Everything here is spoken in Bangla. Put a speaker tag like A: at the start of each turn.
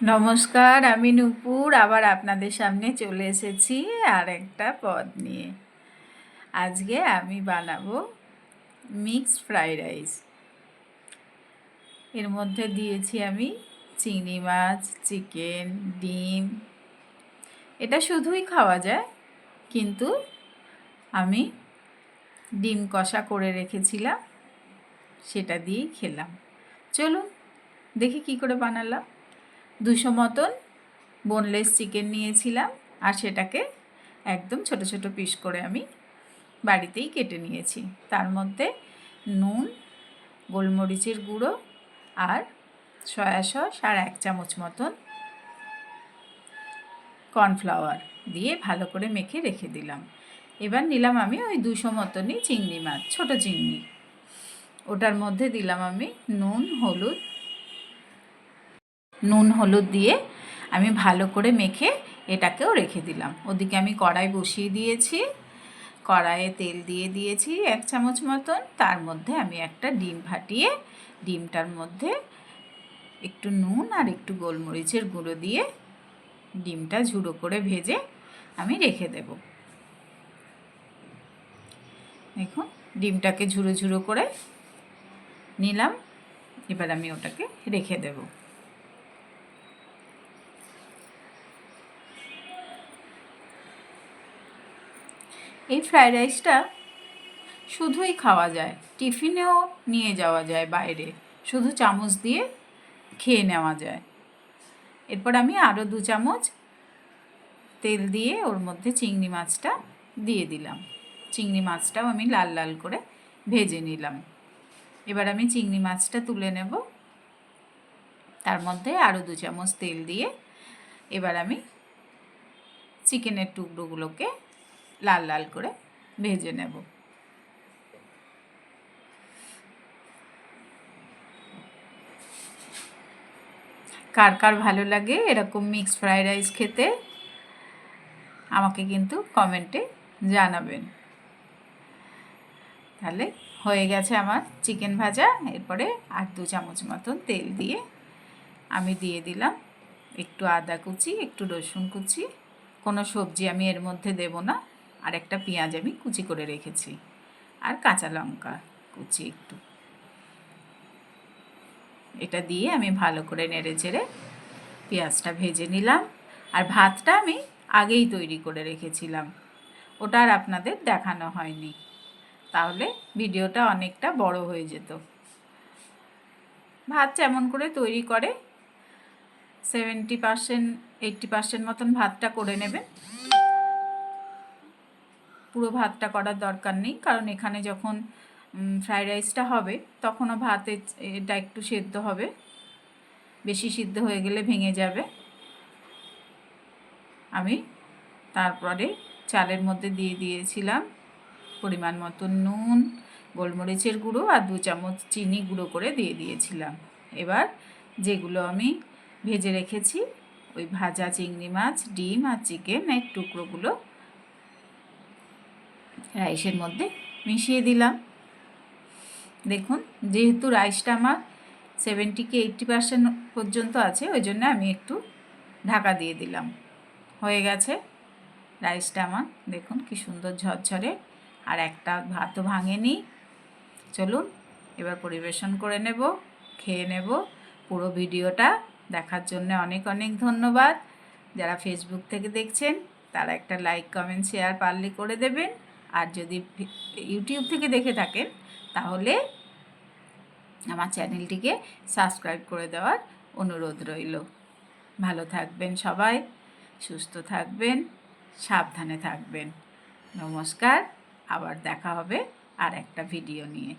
A: নমস্কার, আমি নূপুর আবার আপনাদের সামনে চলে এসেছি আর একটা পদ নিয়ে। আজকে আমি বানাবো মিক্সড ফ্রাইড রাইস। এর মধ্যে দিয়েছি আমি চিংড়ি মাছ, চিকেন, ডিম। এটা শুধুই খাওয়া যায়, কিন্তু আমি ডিম কষা করে রেখেছিলাম, সেটা দিয়েই খেলাম। চলুন দেখি কি করে বানালাম। 200 মতন বোনলেস চিকেন নিয়েছিলাম, আর সেটাকে একদম ছোট ছোট পিস করে আমি বাড়িতেই কেটে নিয়েছি। তার মধ্যে নুন, গোলমরিচের গুঁড়ো আর সয়া সস আর 1 চামচ মতন কর্নফ্লাওয়ার দিয়ে ভালো করে মেখে রেখে দিলাম। এবার নিলাম আমি ওই 200 মতনই চিংড়ি মাছ, ছোট চিংড়ি। ওটার মধ্যে দিলাম আমি নুন হলুদ দিয়ে আমি ভালো করে মেখে এটাকেও রেখে দিলাম। ওদিকে আমি কড়াই বসিয়ে দিয়েছি, কড়াইয়ে তেল দিয়ে দিয়েছি 1 চামচ মতন। তার মধ্যে আমি একটা ডিম ফাটিয়ে ডিমটার মধ্যে একটু নুন আর একটু গোলমরিচের গুঁড়ো দিয়ে ডিমটা ঝুড়ো করে ভেজে আমি রেখে দেব। দেখুন, ডিমটাকে ঝুড়ো ঝুড়ো করে নিলাম। এবার আমি ওটাকে রেখে দেব। এই ফ্রায়েড রাইসটা শুধুই খাওয়া যায়, টিফিনেও নিয়ে যাওয়া যায় বাইরে, শুধু চামচ দিয়ে খেয়ে নেওয়া যায়। এরপর আমি আরও 2 চামচ তেল দিয়ে ওর মধ্যে চিংড়ি মাছটা দিয়ে দিলাম। চিংড়ি মাছটাও আমি লাল লাল করে ভেজে নিলাম। এবার আমি চিংড়ি মাছটা তুলে নেব। তার মধ্যে আরও 2 চামচ তেল দিয়ে এবার আমি চিকেনের টুকরোগুলোকে লাল লাল করে ভেজে নেব। কার কার ভালো লাগে এরকম মিক্সড ফ্রাইড রাইস খেতে, আমাকে কিন্তু কমেন্টে জানাবেন। তাহলে হয়ে গেছে আমার চিকেন ভাজা। এরপরে আর 2 চামচ মতন তেল দিয়ে আমি দিয়ে দিলাম একটু আদা কুচি, একটু রসুন কুচি। কোনো সবজি আমি এর মধ্যে দেব না। আর একটা পেঁয়াজ আমি কুচি করে রেখেছি, আর কাঁচা লঙ্কা কুচি একটু। এটা দিয়ে আমি ভালো করে নেড়ে চেড়ে পেঁয়াজটা ভেজে নিলাম। আর ভাতটা আমি আগেই তৈরি করে রেখেছিলাম, ওটা আর আপনাদের দেখানো হয়নি, তাহলে ভিডিওটা অনেকটা বড় হয়ে যেত। ভাত যেমন করে তৈরি করে 70% 80% মতন ভাতটা করে নেবেন। পুরো ভাতটা করার দরকার নেই, কারণ এখানে যখন ফ্রাইড রাইসটা হবে তখনও ভাতে এটা একটু সেদ্ধ হবে, বেশি সিদ্ধ হয়ে গেলে ভেঙে যাবে। আমি তারপরে চালের মধ্যে দিয়ে দিয়েছিলাম পরিমাণ মতো নুন, গোলমরিচের গুঁড়ো আর 2 চামচ চিনি গুঁড়ো করে দিয়ে দিয়েছিলাম। এবার যেগুলো আমি ভেজে রেখেছি, ওই ভাজা চিংড়ি মাছ, ডিম আর চিকেনের টুকরোগুলো রাইসের মধ্যে মিশিয়ে দিলাম। দেখুন, যেহেতু রাইসটা আমার 70 কি 80% পর্যন্ত আছে, ওই জন্য আমি একটু ঢাকা দিয়ে দিলাম। হয়ে গেছে রাইসটা আমার, দেখুন কি সুন্দর ঝরঝরে, আর একটা ভাতও ভাঙেনি। চলুন এবার পরিবেশন করে নেব, খেয়ে নেব। পুরো ভিডিওটা দেখার জন্য অনেক অনেক ধন্যবাদ। যারা ফেসবুক থেকে দেখছেন তারা একটা লাইক, কমেন্ট, শেয়ার পারলে করে দেবেন। আর যদি ইউটিউব থেকে দেখে থাকেন তাহলে আমার চ্যানেলটিকে সাবস্ক্রাইব করে দেওয়ার অনুরোধ রইল। ভালো থাকবেন সবাই, সুস্থ থাকবেন, সাবধানে থাকবেন। নমস্কার, আবার দেখা হবে আর একটা ভিডিও নিয়ে।